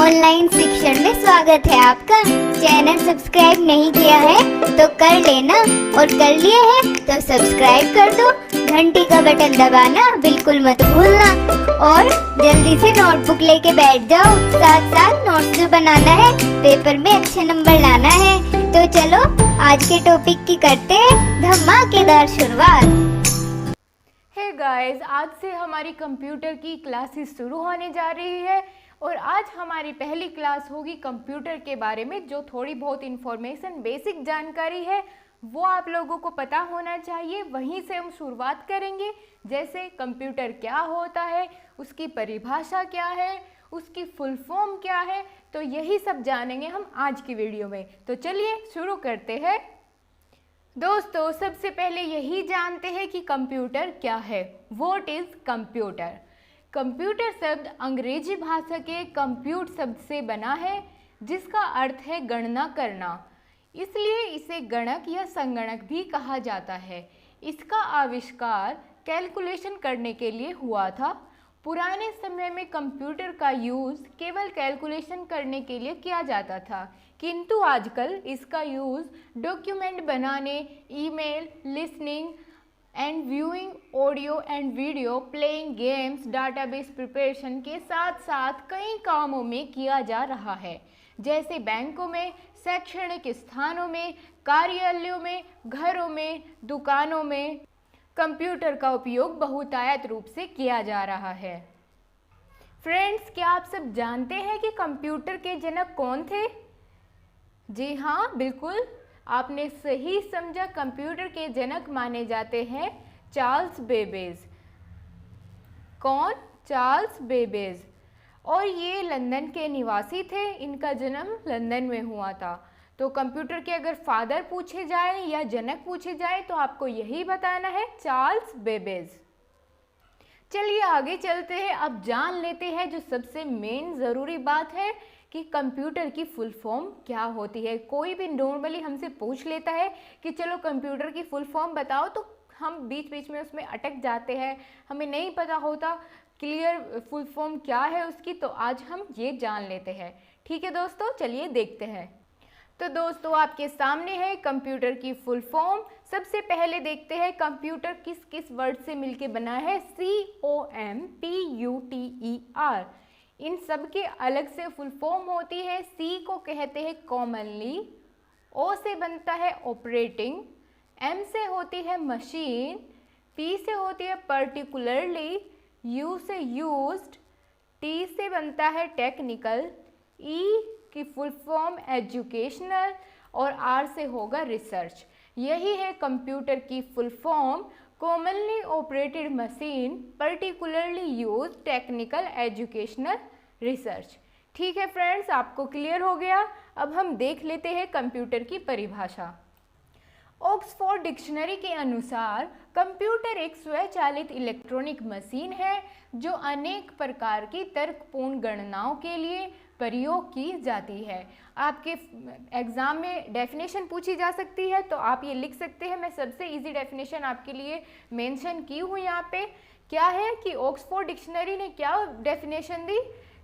Online शिक्षण में स्वागत है आपका। चैनल सब्सक्राइब नहीं किया है तो कर लेना, और कर लिए है तो सब्सक्राइब कर दो। घंटी का बटन दबाना बिल्कुल मत भूलना, और जल्दी से नोटबुक लेके बैठ जाओ। साथ साथ नोट्स जो बनाना है, पेपर में अच्छे नंबर लाना है। तो चलो आज के टॉपिक की करते हैं धमाकेदार शुरुआत। हे गाइस, आज से हमारी कंप्यूटर की क्लासेस शुरू होने जा रही है और आज हमारी पहली क्लास होगी कंप्यूटर के बारे में। जो थोड़ी बहुत इन्फॉर्मेशन, बेसिक जानकारी है वो आप लोगों को पता होना चाहिए। वहीं से हम शुरुआत करेंगे। जैसे कंप्यूटर क्या होता है, उसकी परिभाषा क्या है, उसकी फुल फॉर्म क्या है, तो यही सब जानेंगे हम आज की वीडियो में। तो चलिए शुरू करते हैं। दोस्तों, सबसे पहले यही जानते हैं कि कंप्यूटर क्या है। What is computer? कंप्यूटर शब्द अंग्रेजी भाषा के कंप्यूट शब्द से बना है, जिसका अर्थ है गणना करना। इसलिए इसे गणक या संगणक भी कहा जाता है। इसका आविष्कार कैलकुलेशन करने के लिए हुआ था। पुराने समय में कंप्यूटर का यूज़ केवल कैलकुलेशन करने के लिए किया जाता था, किंतु आजकल इसका यूज़ डॉक्यूमेंट बनाने, email, listening and viewing, audio and video, playing games, database preparation के साथ साथ कई कामों में किया जा रहा है। जैसे बैंकों में, शैक्षणिक स्थानों में, कार्यालयों में, घरों में, दुकानों में कंप्यूटर का उपयोग बहुतायत रूप से किया जा रहा है। फ्रेंड्स, क्या आप सब जानते हैं कि कंप्यूटर के जनक कौन थे? जी हाँ, बिल्कुल आपने सही समझा। कंप्यूटर के जनक माने जाते हैं चार्ल्स बेबेज। कौन? Charles Babbage. और ये लंदन के निवासी थे। इनका जन्म लंदन में हुआ था। तो कंप्यूटर के अगर फादर पूछे जाए या जनक पूछे जाए तो आपको यही बताना है, चार्ल्स बेबेज। चलिए आगे चलते हैं। अब जान लेते हैं जो सबसे मेन ज़रूरी बात है कि कंप्यूटर की फुल फॉर्म क्या होती है। कोई भी नॉर्मली हमसे पूछ लेता है कि चलो कंप्यूटर की फुल फॉर्म बताओ, तो हम बीच बीच में उसमें अटक जाते हैं, हमें नहीं पता होता क्लियर फुल फॉर्म क्या है उसकी। तो आज हम ये जान लेते हैं। ठीक है दोस्तों, चलिए देखते हैं। तो दोस्तों, आपके सामने है कंप्यूटर की फुल फॉर्म। सबसे पहले देखते हैं कंप्यूटर किस किस वर्ड से मिलके बना है। COMPUTER। इन सब के अलग से फुल फॉर्म होती है। C को कहते हैं कॉमनली, O से बनता है ऑपरेटिंग, M से होती है मशीन, P से होती है पर्टिकुलरली, U से यूज्ड, T से बनता है टेक्निकल, E की फुल फॉर्म एजुकेशनल, और R से होगा रिसर्च। यही है कंप्यूटर की full form. Commonly operated machine, particularly use, technical, educational, research. ठीक है फ्रेंड्स, आपको क्लियर हो गया। अब हम देख लेते हैं कंप्यूटर की परिभाषा। ऑक्सफोर्ड डिक्शनरी के अनुसार कंप्यूटर एक स्वचालित इलेक्ट्रॉनिक मशीन है जो अनेक प्रकार की तर्कपूर्ण गणनाओं के लिए प्रयोग की जाती है। आपके एग्ज़ाम में डेफिनेशन पूछी जा सकती है, तो आप ये लिख सकते हैं। मैं सबसे इजी डेफिनेशन आपके लिए मेंशन की हूँ यहाँ पे। क्या है कि ऑक्सफोर्ड डिक्शनरी ने क्या डेफिनेशन दी?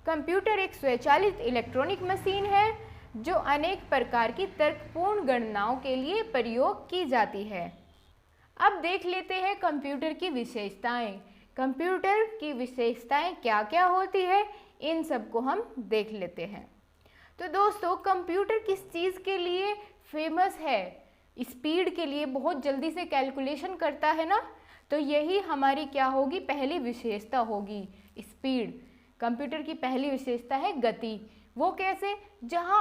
कंप्यूटर एक स्वचालित इलेक्ट्रॉनिक मशीन है जो अनेक प्रकार की तर्कपूर्ण गणनाओं के लिए प्रयोग की जाती है। अब देख लेते हैं कंप्यूटर की विशेषताएं। कंप्यूटर की विशेषताएं क्या क्या होती है, इन सब को हम देख लेते हैं। तो दोस्तों, कंप्यूटर किस चीज़ के लिए फेमस है? स्पीड के लिए। बहुत जल्दी से कैलकुलेशन करता है ना, तो यही हमारी क्या होगी, पहली विशेषता होगी, स्पीड। कंप्यूटर की पहली विशेषता है गति। वो कैसे? जहाँ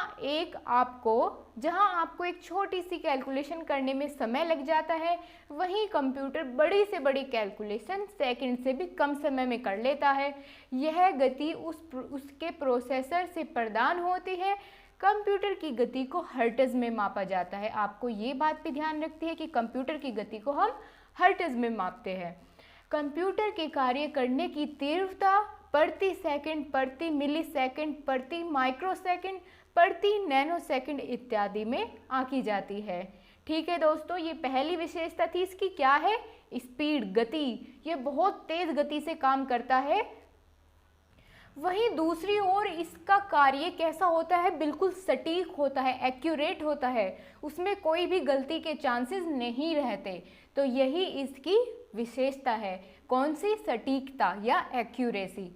आपको एक छोटी सी कैलकुलेशन करने में समय लग जाता है, वहीं कंप्यूटर बड़ी से बड़ी कैलकुलेशन सेकंड से भी कम समय में कर लेता है। यह गति उसके प्रोसेसर से प्रदान होती है। कंप्यूटर की गति को हर्ट्ज में मापा जाता है। आपको ये बात भी ध्यान रखती है कि कंप्यूटर की गति को हम हर्ट्ज में मापते हैं। कंप्यूटर के कार्य करने की तीव्रता प्रति सेकंड, प्रति मिली सेकंड, प्रति माइक्रोसेकंड, प्रति नैनोसेकंड इत्यादि में आंकी जाती है। ठीक है दोस्तों, ये पहली विशेषता थी इसकी। क्या है? स्पीड, गति। ये बहुत तेज गति से काम करता है। वहीं दूसरी ओर इसका कार्य कैसा होता है, बिल्कुल सटीक होता है, एक्यूरेट होता है, उसमें कोई भी गलती के चांसेस नहीं रहते। तो यही इसकी विशेषता है। कौन सी? सटीकता या एक्यूरेसी।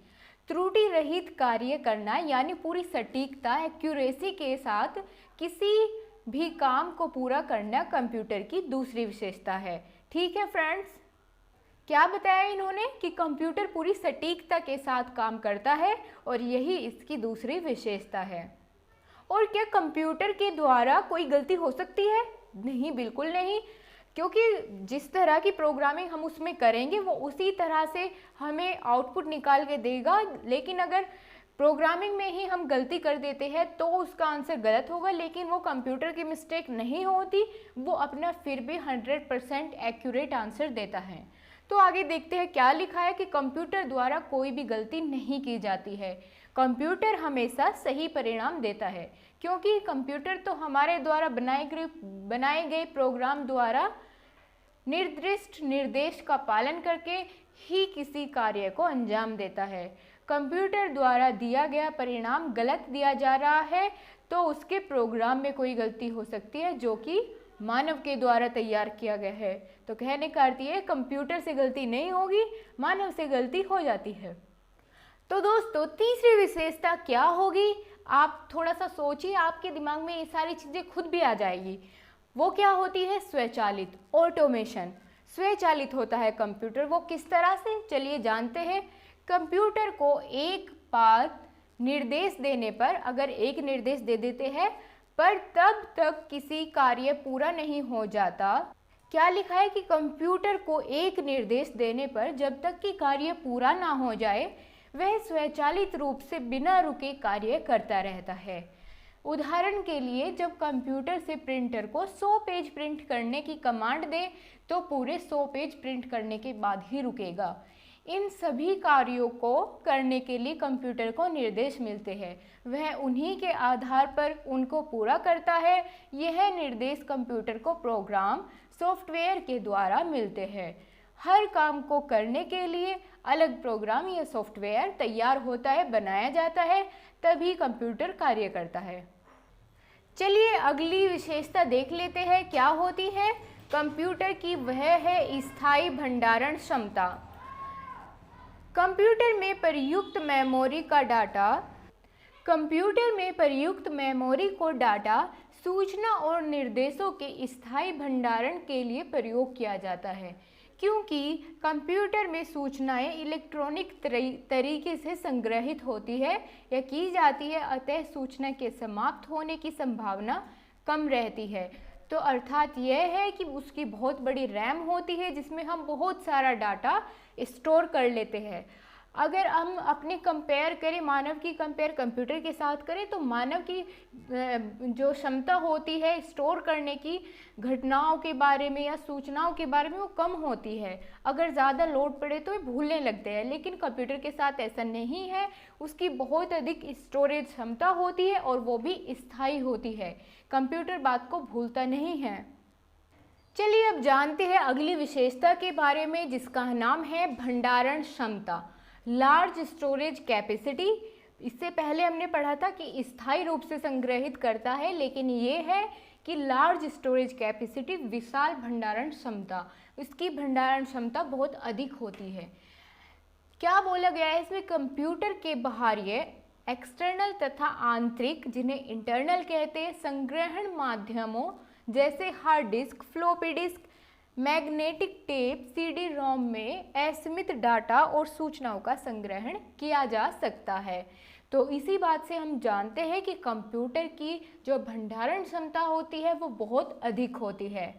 त्रुटि रहित कार्य करना यानी पूरी सटीकता, एक्यूरेसी के साथ किसी भी काम को पूरा करना कंप्यूटर की दूसरी विशेषता है। ठीक है फ्रेंड्स, क्या बताया इन्होंने कि कंप्यूटर पूरी सटीकता के साथ काम करता है और यही इसकी दूसरी विशेषता है। और क्या कंप्यूटर के द्वारा कोई गलती हो सकती है? नहीं, बिल्कुल नहीं, क्योंकि जिस तरह की प्रोग्रामिंग हम उसमें करेंगे वो उसी तरह से हमें आउटपुट निकाल के देगा। लेकिन अगर प्रोग्रामिंग में ही हम गलती कर देते हैं तो उसका आंसर गलत होगा, लेकिन वो कंप्यूटर की मिस्टेक नहीं होती, वो अपना फिर भी 100% एक्यूरेट आंसर देता है। तो आगे देखते हैं क्या लिखा है कि कंप्यूटर द्वारा कोई भी गलती नहीं की जाती है। कंप्यूटर हमेशा सही परिणाम देता है, क्योंकि कंप्यूटर तो हमारे द्वारा बनाए गए प्रोग्राम द्वारा निर्दिष्ट निर्देश का पालन करके ही किसी कार्य को अंजाम देता है। कंप्यूटर द्वारा दिया गया परिणाम गलत दिया जा रहा है तो उसके प्रोग्राम में कोई गलती हो सकती है जो कि मानव के द्वारा तैयार किया गया है। तो कहने का अर्थ ये, कंप्यूटर से गलती नहीं होगी, मानव से गलती हो जाती है। तो दोस्तों, तीसरी विशेषता क्या होगी? आप थोड़ा सा सोचिए, आपके दिमाग में ये सारी चीज़ें खुद भी आ जाएगी। वो क्या होती है? स्वचालित, ऑटोमेशन। स्वचालित होता है कंप्यूटर। वो किस तरह से? चलिए जानते हैं। कंप्यूटर को एक बार निर्देश देने पर, अगर एक निर्देश दे देते हैं पर तब तक किसी कार्य पूरा नहीं हो जाता। क्या लिखा है कि कंप्यूटर को एक निर्देश देने पर जब तक कि कार्य पूरा ना हो जाए वह स्वचालित रूप से बिना रुके कार्य करता रहता है। उदाहरण के लिए, जब कंप्यूटर से प्रिंटर को 100 पेज प्रिंट करने की कमांड दे तो पूरे 100 पेज प्रिंट करने के बाद ही रुकेगा। इन सभी कार्यों को करने के लिए कंप्यूटर को निर्देश मिलते हैं, वह उन्हीं के आधार पर उनको पूरा करता है। यह निर्देश कंप्यूटर को प्रोग्राम, सॉफ्टवेयर के द्वारा मिलते हैं। हर काम को करने के लिए अलग प्रोग्राम या सॉफ्टवेयर तैयार होता है, बनाया जाता है, तभी कंप्यूटर कार्य करता है। चलिए अगली विशेषता देख लेते हैं क्या होती है कंप्यूटर की। वह है स्थायी भंडारण क्षमता। कंप्यूटर में प्रयुक्त मेमोरी को डाटा, सूचना और निर्देशों के स्थायी भंडारण के लिए प्रयोग किया जाता है। क्योंकि कंप्यूटर में सूचनाएं इलेक्ट्रॉनिक तरीके से संग्रहित होती है या की जाती है, अतः सूचना के समाप्त होने की संभावना कम रहती है। तो अर्थात यह है कि उसकी बहुत बड़ी रैम होती है जिसमें हम बहुत सारा डाटा स्टोर कर लेते हैं। अगर हम अपने कंपेयर करें, मानव की कंपेयर कंप्यूटर के साथ करें, तो मानव की जो क्षमता होती है स्टोर करने की, घटनाओं के बारे में या सूचनाओं के बारे में, वो कम होती है। अगर ज़्यादा लोड पड़े तो ये भूलने लगते हैं, लेकिन कंप्यूटर के साथ ऐसा नहीं है। उसकी बहुत अधिक स्टोरेज क्षमता होती है और वो भी स्थायी होती है। कंप्यूटर बात को भूलता नहीं है। चलिए अब जानते हैं अगली विशेषता के बारे में, जिसका नाम है भंडारण क्षमता, लार्ज स्टोरेज कैपेसिटी। इससे पहले हमने पढ़ा था कि स्थायी रूप से संग्रहित करता है, लेकिन ये है कि लार्ज स्टोरेज कैपेसिटी, विशाल भंडारण क्षमता। इसकी भंडारण क्षमता बहुत अधिक होती है। क्या बोला गया है इसमें? कंप्यूटर के बाहरी, एक्सटर्नल तथा आंतरिक, जिन्हें इंटरनल कहते हैं, संग्रहण माध्यमों जैसे hard disk, floppy disk, magnetic tape, CD ROM में असीमित डाटा और सूचनाओं का संग्रहण किया जा सकता है। तो इसी बात से हम जानते हैं कि कंप्यूटर की जो भंडारण क्षमता होती है वो बहुत अधिक होती है।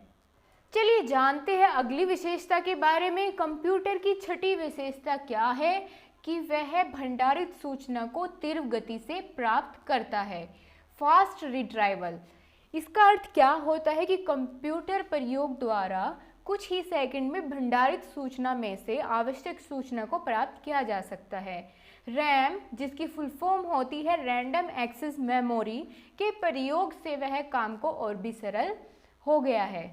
चलिए जानते हैं अगली विशेषता के बारे में। कंप्यूटर की छठी विशेषता क्या है कि वह भंडारित सूचना को तीव्र गति से प्राप्त करता है, फास्ट रिट्राइवल। इसका अर्थ क्या होता है कि कंप्यूटर प्रयोग द्वारा कुछ ही सेकंड में भंडारित सूचना में से आवश्यक सूचना को प्राप्त किया जा सकता है। रैम, जिसकी फुल फॉर्म होती है रैंडम एक्सेस मेमोरी, के प्रयोग से वह काम को और भी सरल हो गया है।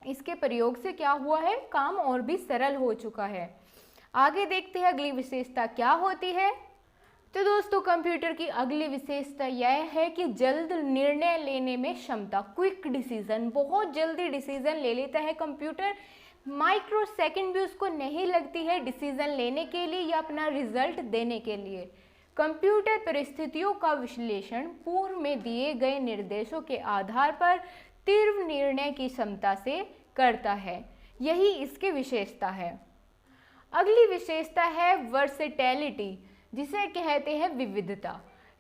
इसके प्रयोग से क्या हुआ है? काम और भी सरल हो चुका है। आगे देखते हैं अगली विशेषता क्या होती है। तो दोस्तों कंप्यूटर की अगली विशेषता यह है कि जल्द निर्णय लेने में क्षमता, क्विक डिसीजन, बहुत जल्दी डिसीजन ले लेता है कंप्यूटर। माइक्रो सेकंड भी उसको नहीं लगती है डिसीजन लेने के लिए या अपना रिजल्ट देने के लिए। कंप्यूटर परिस्थितियों का विश्लेषण पूर्व में दिए गए निर्देशों के आधार पर तीव्र निर्णय की क्षमता से करता है, यही इसकी विशेषता है। अगली विशेषता है वर्सेटैलिटी, जिसे कहते हैं विविधता।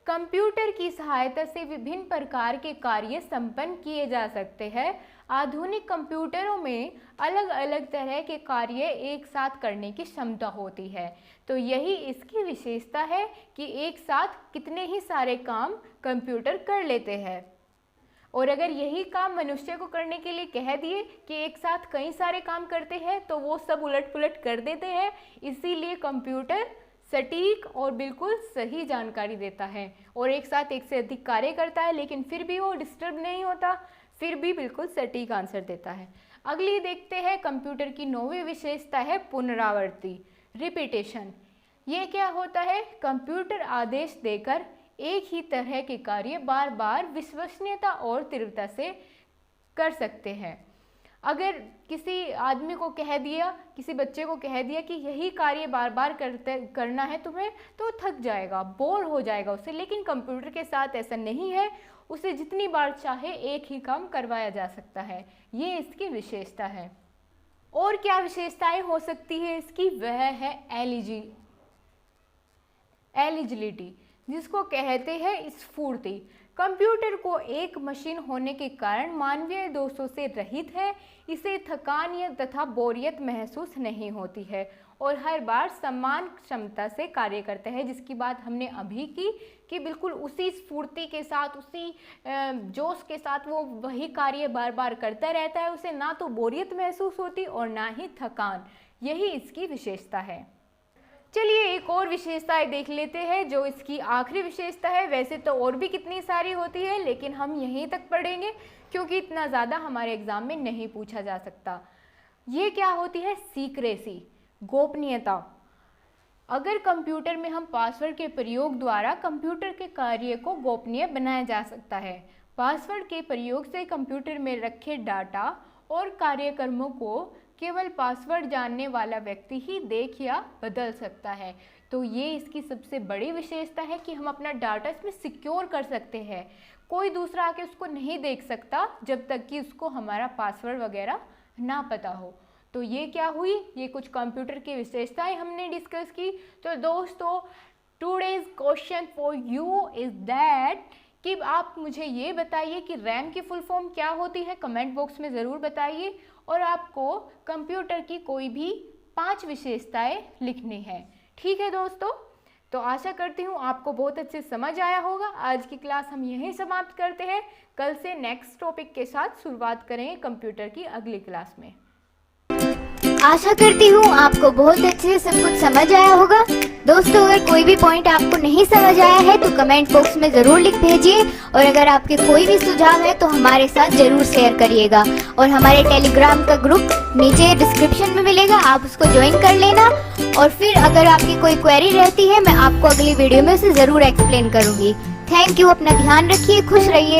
कंप्यूटर की सहायता से विभिन्न प्रकार के कार्य संपन्न किए जा सकते हैं। आधुनिक कंप्यूटरों में अलग अलग तरह के कार्य एक साथ करने की क्षमता होती है, तो यही इसकी विशेषता है कि एक साथ कितने ही सारे काम कंप्यूटर कर लेते हैं। और अगर यही काम मनुष्य को करने के लिए कह दिए कि एक साथ कई सारे काम करते हैं तो वो सब उलट पुलट कर देते हैं। इसीलिए कंप्यूटर सटीक और बिल्कुल सही जानकारी देता है और एक साथ एक से अधिक कार्य करता है, लेकिन फिर भी वो डिस्टर्ब नहीं होता, फिर भी बिल्कुल सटीक आंसर देता है। अगली देखते हैं कंप्यूटर की 9वीं विशेषता है पुनरावृत्ति, रिपीटेशन। ये क्या होता है? कंप्यूटर आदेश देकर एक ही तरह के कार्य बार बार विश्वसनीयता और तीव्रता से कर सकते हैं। अगर किसी आदमी को कह दिया, किसी बच्चे को कह दिया कि यही कार्य बार बार करना है तुम्हें, तो थक जाएगा, बोर हो जाएगा उससे। लेकिन कंप्यूटर के साथ ऐसा नहीं है, उसे जितनी बार चाहे एक ही काम करवाया जा सकता है, ये इसकी विशेषता है। और क्या विशेषताएं हो सकती है इसकी? वह है एलिजिबिलिटी, जिसको कहते हैं स्फूर्ति। कंप्यूटर को एक मशीन होने के कारण मानवीय दोषों से रहित है, इसे थकान या तथा बोरियत महसूस नहीं होती है और हर बार समान क्षमता से कार्य करता है, जिसकी बात हमने अभी की कि बिल्कुल उसी स्फूर्ति के साथ, उसी जोश के साथ वो वही कार्य बार बार करता रहता है, उसे ना तो बोरियत महसूस होती और ना ही थकान। यही इसकी विशेषता है। चलिए एक और विशेषताएं देख लेते हैं जो इसकी आखिरी विशेषता है। वैसे तो और भी कितनी सारी होती है, लेकिन हम यहीं तक पढ़ेंगे क्योंकि इतना ज़्यादा हमारे एग्जाम में नहीं पूछा जा सकता। ये क्या होती है? सीक्रेसी, गोपनीयता। अगर कंप्यूटर में हम पासवर्ड के प्रयोग द्वारा कंप्यूटर के कार्य को गोपनीय बनाया जा सकता है। पासवर्ड के प्रयोग से कंप्यूटर में रखे डाटा और कार्यक्रमों को केवल पासवर्ड जानने वाला व्यक्ति ही देख या बदल सकता है। तो ये इसकी सबसे बड़ी विशेषता है कि हम अपना डाटा इसमें सिक्योर कर सकते हैं। कोई दूसरा आके उसको नहीं देख सकता जब तक कि उसको हमारा पासवर्ड वगैरह ना पता हो। तो ये क्या हुई? ये कुछ कंप्यूटर की विशेषताएं हमने डिस्कस की। तो दोस्तों today's question for you is that कि आप मुझे ये बताइए कि रैम की फुल फॉर्म क्या होती है, कमेंट बॉक्स में ज़रूर बताइए। और आपको कंप्यूटर की कोई भी 5 विशेषताएं लिखनी है। ठीक है दोस्तों, तो आशा करती हूँ आपको बहुत अच्छे समझ आया होगा। आज की क्लास हम यहीं समाप्त करते हैं। कल से नेक्स्ट टॉपिक के साथ शुरुआत करेंगे कंप्यूटर की अगली क्लास में। आशा करती हूँ आपको बहुत अच्छे से सब कुछ समझ आया होगा। दोस्तों अगर कोई भी पॉइंट आपको नहीं समझ आया है तो कमेंट बॉक्स में ज़रूर लिख भेजिए और अगर आपके कोई भी सुझाव है तो हमारे साथ ज़रूर शेयर करिएगा। और हमारे टेलीग्राम का ग्रुप नीचे डिस्क्रिप्शन में मिलेगा, आप उसको ज्वाइन कर लेना। और फिर अगर आपकी कोई क्वेरी रहती है मैं आपको अगली वीडियो में उसे ज़रूर एक्सप्लेन करूँगी। थैंक यू, अपना ध्यान रखिए, खुश रहिए।